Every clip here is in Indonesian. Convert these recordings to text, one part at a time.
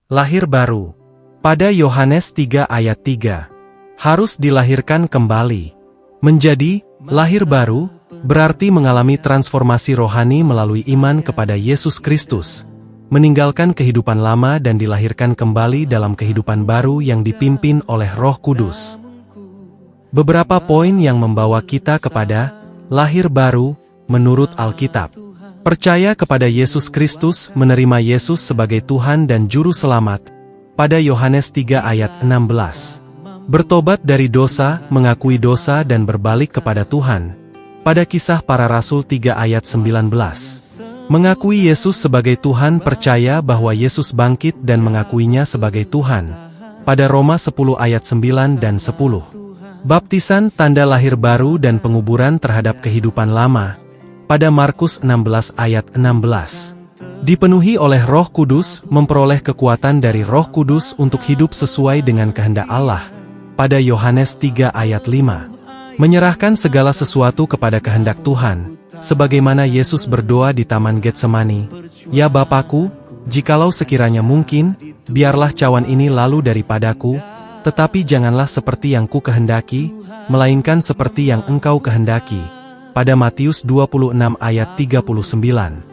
Lahir baru. Pada Yohanes 3 ayat 3. Harus dilahirkan kembali. Menjadi lahir baru berarti mengalami transformasi rohani melalui iman kepada Yesus Kristus, meninggalkan kehidupan lama dan dilahirkan kembali dalam kehidupan baru yang dipimpin oleh Roh Kudus. Beberapa poin yang membawa kita kepada lahir baru menurut Alkitab. Percaya kepada Yesus Kristus, menerima Yesus sebagai Tuhan dan Juru Selamat. Pada Yohanes 3 ayat 16. Bertobat dari dosa, mengakui dosa dan berbalik kepada Tuhan. Pada Kisah Para Rasul 3 ayat 19. Mengakui Yesus sebagai Tuhan, percaya bahwa Yesus bangkit dan mengakuinya sebagai Tuhan. Pada Roma 10 ayat 9 dan 10. Baptisan, tanda lahir baru dan penguburan terhadap kehidupan lama. Pada Markus 16 ayat 16. Dipenuhi oleh Roh Kudus, memperoleh kekuatan dari Roh Kudus untuk hidup sesuai dengan kehendak Allah. Pada Yohanes 3 ayat 5. Menyerahkan segala sesuatu kepada kehendak Tuhan, sebagaimana Yesus berdoa di Taman Getsemani. Ya Bapakku, jikalau sekiranya mungkin, biarlah cawan ini lalu daripadaku, tetapi janganlah seperti yang ku kehendaki, melainkan seperti yang Engkau kehendaki. Pada Matius 26 ayat 39.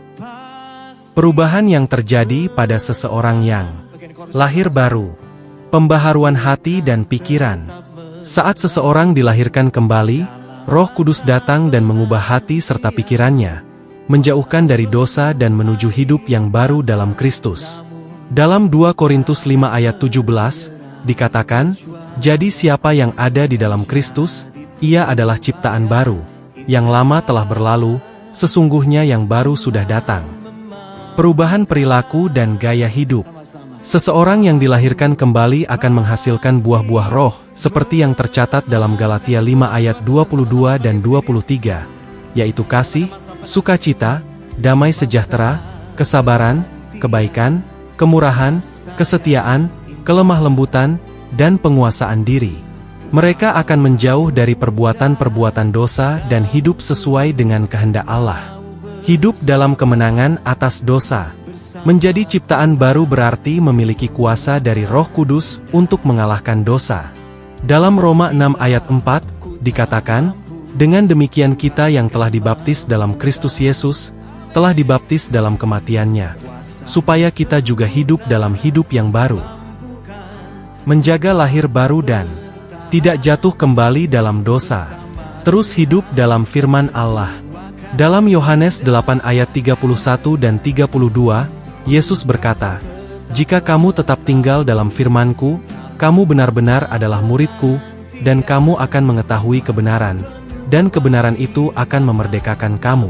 Perubahan yang terjadi pada seseorang yang lahir baru. Pembaharuan hati dan pikiran. Saat seseorang dilahirkan kembali, Roh Kudus datang dan mengubah hati serta pikirannya, menjauhkan dari dosa dan menuju hidup yang baru dalam Kristus. Dalam 2 Korintus 5 ayat 17, dikatakan, "Jadi siapa yang ada di dalam Kristus, ia adalah ciptaan baru. Yang lama telah berlalu, sesungguhnya yang baru sudah datang." Perubahan perilaku dan gaya hidup. Seseorang yang dilahirkan kembali akan menghasilkan buah-buah roh, seperti yang tercatat dalam Galatia 5 ayat 22 dan 23, yaitu kasih, sukacita, damai sejahtera, kesabaran, kebaikan, kemurahan, kesetiaan, kelemah lembutan, dan penguasaan diri. Mereka akan menjauh dari perbuatan-perbuatan dosa dan hidup sesuai dengan kehendak Allah. Hidup dalam kemenangan atas dosa. Menjadi ciptaan baru berarti memiliki kuasa dari Roh Kudus untuk mengalahkan dosa. Dalam Roma 6 ayat 4, dikatakan, "Dengan demikian kita yang telah dibaptis dalam Kristus Yesus, telah dibaptis dalam kematiannya, supaya kita juga hidup dalam hidup yang baru." Menjaga lahir baru dan tidak jatuh kembali dalam dosa. Terus hidup dalam firman Allah. Dalam Yohanes 8 ayat 31 dan 32, Yesus berkata, "Jika kamu tetap tinggal dalam firman-Ku, kamu benar-benar adalah murid-Ku, dan kamu akan mengetahui kebenaran, dan kebenaran itu akan memerdekakan kamu."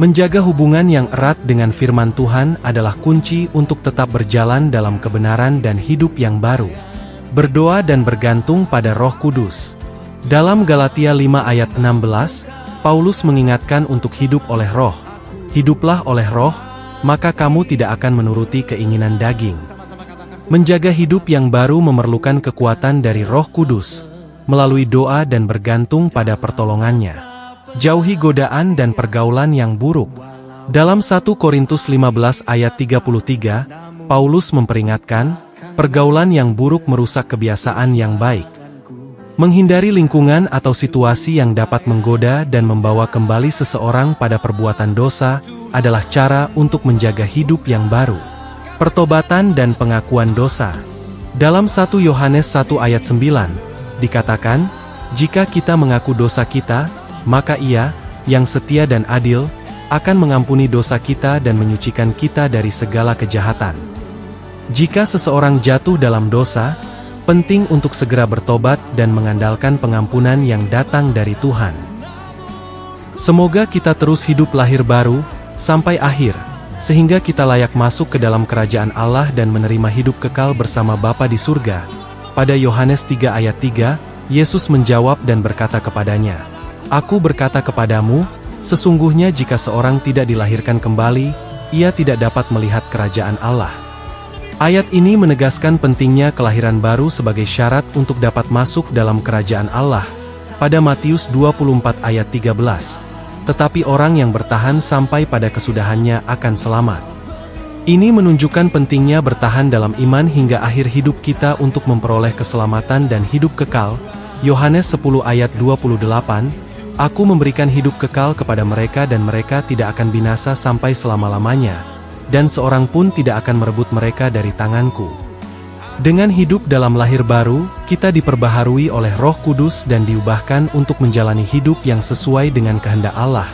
Menjaga hubungan yang erat dengan firman Tuhan adalah kunci untuk tetap berjalan dalam kebenaran dan hidup yang baru. Berdoa dan bergantung pada Roh Kudus. Dalam Galatia 5 ayat 16, Paulus mengingatkan untuk hidup oleh Roh. Hiduplah oleh Roh, maka kamu tidak akan menuruti keinginan daging. Menjaga hidup yang baru memerlukan kekuatan dari Roh Kudus, melalui doa dan bergantung pada pertolongannya. Jauhi godaan dan pergaulan yang buruk. Dalam 1 Korintus 15 ayat 33, Paulus memperingatkan, pergaulan yang buruk merusak kebiasaan yang baik. Menghindari lingkungan atau situasi yang dapat menggoda dan membawa kembali seseorang pada perbuatan dosa adalah cara untuk menjaga hidup yang baru. Pertobatan dan pengakuan dosa. Dalam 1 Yohanes 1 ayat 9, dikatakan, "Jika kita mengaku dosa kita, maka Ia, yang setia dan adil, akan mengampuni dosa kita dan menyucikan kita dari segala kejahatan." Jika seseorang jatuh dalam dosa, penting untuk segera bertobat dan mengandalkan pengampunan yang datang dari Tuhan. Semoga kita terus hidup lahir baru, sampai akhir, sehingga kita layak masuk ke dalam kerajaan Allah dan menerima hidup kekal bersama Bapa di surga. Pada Yohanes 3 ayat 3, Yesus menjawab dan berkata kepadanya, "Aku berkata kepadamu, sesungguhnya jika seorang tidak dilahirkan kembali, ia tidak dapat melihat kerajaan Allah." Ayat ini menegaskan pentingnya kelahiran baru sebagai syarat untuk dapat masuk dalam kerajaan Allah. Pada Matius 24 ayat 13, "Tetapi orang yang bertahan sampai pada kesudahannya akan selamat." Ini menunjukkan pentingnya bertahan dalam iman hingga akhir hidup kita untuk memperoleh keselamatan dan hidup kekal. Yohanes 10 ayat 28, Aku memberikan hidup kekal kepada mereka dan mereka tidak akan binasa sampai selama-lamanya, dan seorang pun tidak akan merebut mereka dari tanganku. Dengan hidup dalam lahir baru, kita diperbaharui oleh Roh Kudus dan diubahkan untuk menjalani hidup yang sesuai dengan kehendak Allah,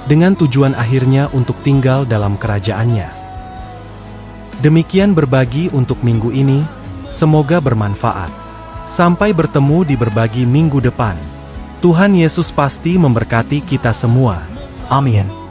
dengan tujuan akhirnya untuk tinggal dalam kerajaan-Nya. Demikian berbagi untuk minggu ini, semoga bermanfaat. Sampai bertemu di berbagi minggu depan. Tuhan Yesus pasti memberkati kita semua. Amin.